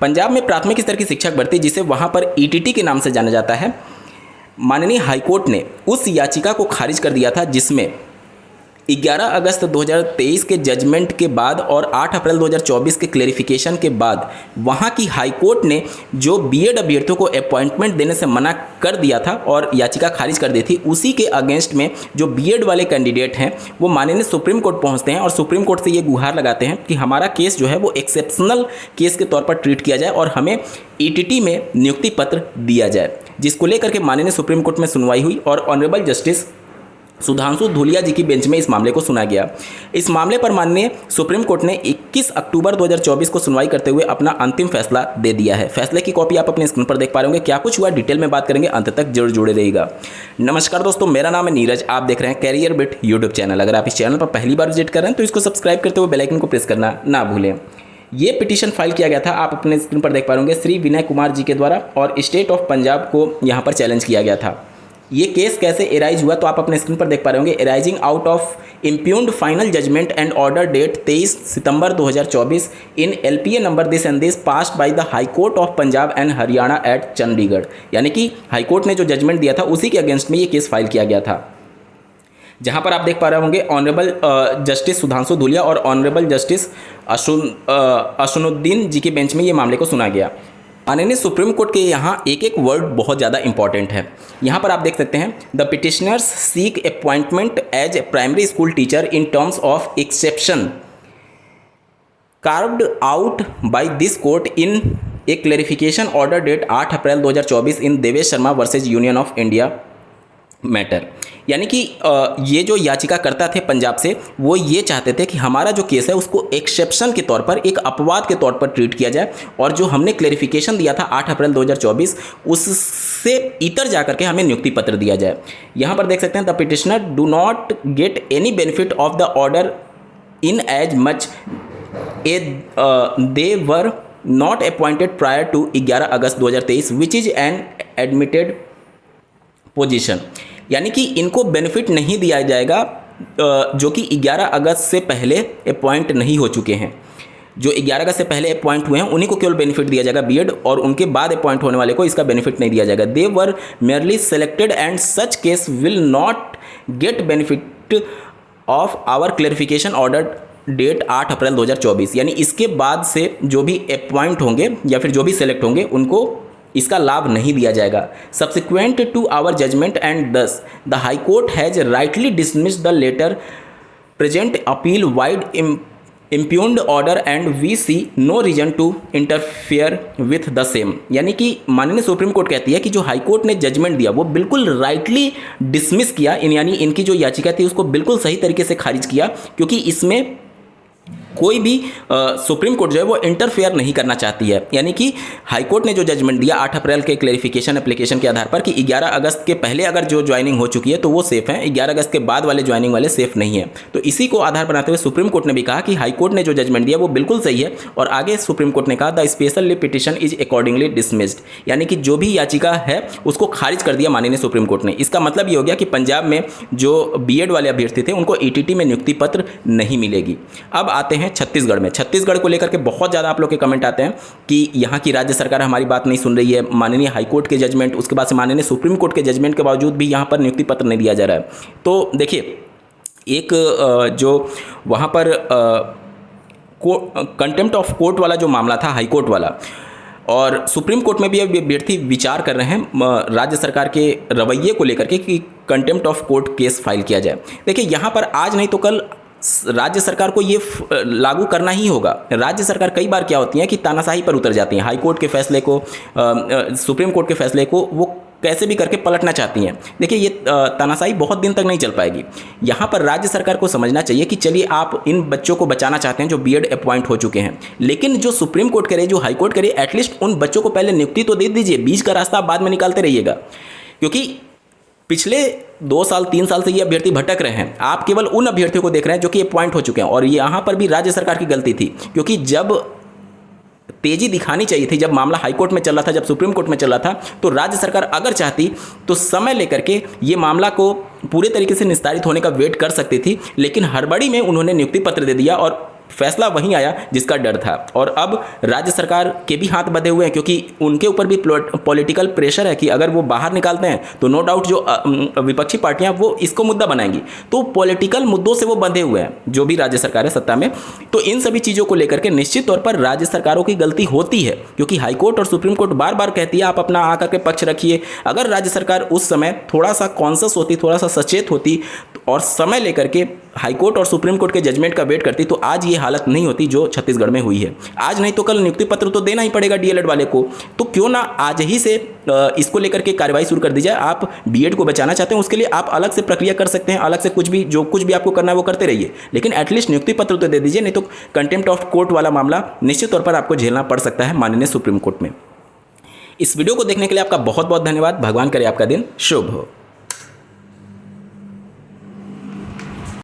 पंजाब में प्राथमिक स्तर की शिक्षक भर्ती, जिसे वहाँ पर ईटीटी के नाम से जाना जाता है, माननीय हाईकोर्ट ने उस याचिका को खारिज कर दिया था जिसमें 11 अगस्त 2023 के जजमेंट के बाद और 8 अप्रैल 2024 के क्लेरिफिकेशन के बाद वहाँ की हाईकोर्ट ने जो बीएड अभ्यर्थियों को अपॉइंटमेंट देने से मना कर दिया था और याचिका खारिज कर दी थी, उसी के अगेंस्ट में जो बीएड वाले कैंडिडेट हैं वो माननीय सुप्रीम कोर्ट पहुँचते हैं और सुप्रीम कोर्ट से ये गुहार लगाते हैं कि हमारा केस जो है वो एक्सेप्शनल केस के तौर पर ट्रीट किया जाए और हमें ईटीटी में नियुक्ति पत्र दिया जाए, जिसको लेकर के माननीय सुप्रीम कोर्ट में सुनवाई हुई और ऑनरेबल जस्टिस सुधांशु धूलिया जी की बेंच में इस मामले को सुना गया। इस मामले पर माननीय सुप्रीम कोर्ट ने 21 अक्टूबर 2024 को सुनवाई करते हुए अपना अंतिम फैसला दे दिया है। फैसले की कॉपी आप अपने स्क्रीन पर देख पा रहे होंगे। क्या कुछ हुआ डिटेल में बात करेंगे, अंत तक जरूर जुड़े रहिएगा। नमस्कार दोस्तों, मेरा नाम है नीरज, आप देख रहे हैं कैरियर बिट यूट्यूब चैनल। अगर आप इस चैनल पर पहली बार विजिट कर रहे हैं तो इसको सब्सक्राइब करते हुए बेल आइकन को प्रेस करना ना भूलें। ये पिटीशन फाइल किया गया था, आप अपने स्क्रीन पर देख पा रहे होंगे, श्री विनय कुमार जी के द्वारा और स्टेट ऑफ पंजाब को यहाँ पर चैलेंज किया गया था। ये केस कैसे एराइज हुआ तो आप अपने स्क्रीन पर देख पा रहे होंगे। Arising out of impugned final judgment and order date 23 September 2024 in LPA number this and this passed by the high court of Punjab and Haryana at Chandigarh. यानी कि हाई कोर्ट ने जो जजमेंट दिया था उसी के अगेंस्ट में ये केस फाइल किया गया था, जहां पर आप देख पा रहे होंगे ऑनरेबल जस्टिस सुधांशु धूलिया और ऑनरेबल जस्टिस असनुद्दीन जी के बेंच में ये मामले को सुना गया। माननीय सुप्रीम कोर्ट के यहाँ एक एक वर्ड बहुत ज़्यादा इंपॉर्टेंट है। यहाँ पर आप देख सकते हैं, the petitioners seek appointment as a primary school teacher in terms of exception carved out by this court in a clarification order date 8 April 2024 in Devesh Sharma versus Union of India matter. यानी कि ये जो याचिकाकर्ता थे पंजाब से, वो ये चाहते थे कि हमारा जो केस है उसको एक्सेप्शन के तौर पर, एक अपवाद के तौर पर ट्रीट किया जाए और जो हमने क्लेरिफिकेशन दिया था 8 अप्रैल 2024 उससे इतर जाकर के हमें नियुक्ति पत्र दिया जाए। यहाँ पर देख सकते हैं, the petitioner do not get any benefit of the order in as much a they were not appointed prior to 11 August 2023 which is an admitted position. यानी कि इनको बेनिफिट नहीं दिया जाएगा जो कि 11 अगस्त से पहले अपॉइंट नहीं हो चुके हैं। जो 11 अगस्त से पहले अपॉइंट हुए हैं उन्हीं को केवल बेनिफिट दिया जाएगा बीएड, और उनके बाद अपॉइंट होने वाले को इसका बेनिफिट नहीं दिया जाएगा। They were merely selected and such case will not get benefit of our clarification order date 8 April 2024। यानी इसके बाद से जो भी अपॉइंट होंगे या फिर जो भी सेलेक्ट होंगे उनको इसका लाभ नहीं दिया जाएगा। Subsequent to our judgment and thus the high court has rightly dismissed the latter present appeal vide impugned order and we see no reason to interfere with the same. यानी कि माननीय सुप्रीम कोर्ट कहती है कि जो high court ने judgement दिया वो बिल्कुल राइटली डिसमिस किया, यानी इनकी जो याचिका थी उसको बिल्कुल सही तरीके से खारिज किया, क्योंकि इसमें कोई भी सुप्रीम कोर्ट जो है वो इंटरफेयर नहीं करना चाहती है। यानी कि हाई कोर्ट ने जो जजमेंट दिया 8 अप्रैल के क्लेरिफिकेशन एप्लीकेशन के आधार पर कि 11 अगस्त के पहले अगर जो ज्वाइनिंग हो चुकी है तो वो सेफ है, 11 अगस्त के बाद वाले ज्वाइनिंग वाले सेफ नहीं है। तो इसी को आधार बनाते हुए सुप्रीम कोर्ट ने भी कहा कि हाई कोर्ट ने जो जजमेंट दिया वो बिल्कुल सही है, और आगे सुप्रीम कोर्ट ने कहा the special leave petition is accordingly dismissed. यानी कि जो भी याचिका है उसको खारिज कर दिया माननीय सुप्रीम कोर्ट ने। इसका मतलब ये हो गया कि पंजाब में जो बीएड वाले अभ्यर्थी थे उनको ईटीटी में नियुक्ति पत्र नहीं मिलेगी। अब आते हैं छत्तीसगढ़ में। छत्तीसगढ़ को लेकर के बहुत ज़्यादा आप लोग के कमेंट आते हैं कि यहाँ की राज्य सरकार हमारी बात नहीं सुन रही है। माननीय हाईकोर्ट के जजमेंट, उसके बाद से माननीय सुप्रीम कोर्ट के जजमेंट के बावजूद भी यहाँ पर नियुक्ति पत्र नहीं दिया जा रहा है। तो देखिए, एक जो वहाँ पर कंटेम्प्ट ऑफ कोर्ट वाला जो मामला था हाईकोर्ट वाला, और सुप्रीम कोर्ट में भी अब अभ्यर्थी विचार कर रहे हैं राज्य सरकार के रवैये को लेकर के कि contempt of court case file किया जाए। देखिए, यहाँ पर आज नहीं तो कल राज्य सरकार को ये लागू करना ही होगा। राज्य सरकार कई बार क्या होती है कि तानाशाही पर उतर जाती हैं। हाई कोर्ट के फैसले को, सुप्रीम कोर्ट के फैसले को वो कैसे भी करके पलटना चाहती हैं। देखिए, ये तानाशाही बहुत दिन तक नहीं चल पाएगी। यहाँ पर राज्य सरकार को समझना चाहिए कि चलिए आप इन बच्चों को बचाना चाहते हैं जो बीएड अपॉइंट हो चुके हैं, लेकिन जो सुप्रीम कोर्ट करे, जो हाई कोर्ट करे, एटलीस्ट उन बच्चों को पहले नियुक्ति तो दे दीजिए। बीच का रास्ता आप बाद में निकालते रहिएगा, क्योंकि पिछले 2 साल 3 साल से ये अभ्यर्थी भटक रहे हैं। आप केवल उन अभ्यर्थियों को देख रहे हैं जो कि अपॉइंट हो चुके हैं, और यहाँ पर भी राज्य सरकार की गलती थी, क्योंकि जब तेजी दिखानी चाहिए थी, जब मामला हाईकोर्ट में चल रहा था, जब सुप्रीम कोर्ट में चल रहा था, तो राज्य सरकार अगर चाहती तो समय लेकर के ये मामला को पूरे तरीके से निस्तारित होने का वेट कर सकती थी। लेकिन हड़बड़ी में उन्होंने नियुक्ति पत्र दे दिया और फैसला वहीं आया जिसका डर था। और अब राज्य सरकार के भी हाथ बंधे हुए हैं, क्योंकि उनके ऊपर भी पॉलिटिकल प्रेशर है कि अगर वो बाहर निकालते हैं तो नो डाउट जो विपक्षी पार्टियां वो इसको मुद्दा बनाएंगी। तो पॉलिटिकल मुद्दों से वो बंधे हुए हैं जो भी राज्य सरकार है सत्ता में। तो इन सभी चीज़ों को लेकर के निश्चित तौर पर राज्य सरकारों की गलती होती है, क्योंकि हाईकोर्ट और सुप्रीम कोर्ट बार बार कहती है आप अपना आकर के पक्ष रखिए। अगर राज्य सरकार उस समय थोड़ा सा कॉन्शियस होती, थोड़ा सा सचेत होती और समय लेकर के हाईकोर्ट और सुप्रीम कोर्ट के जजमेंट का वेट करती, तो आज ये हालत नहीं होती जो छत्तीसगढ़ में हुई है। आज नहीं तो कल नियुक्ति पत्र तो देना ही पड़ेगा डीएलएड वाले को, तो क्यों ना आज ही से इसको लेकर के कार्रवाई शुरू कर दी जाए। आप बीएड को बचाना चाहते हैं, उसके लिए आप अलग से प्रक्रिया कर सकते हैं, अलग से कुछ भी आपको करना है वो करते रहिए, लेकिन एटलीस्ट नियुक्ति पत्र तो दे दीजिए, नहीं तो कंटेम्प्ट ऑफ कोर्ट वाला मामला निश्चित तौर पर आपको झेलना पड़ सकता है माननीय सुप्रीम कोर्ट में। इस वीडियो को देखने के लिए आपका बहुत बहुत धन्यवाद। भगवान करे आपका दिन शुभ हो।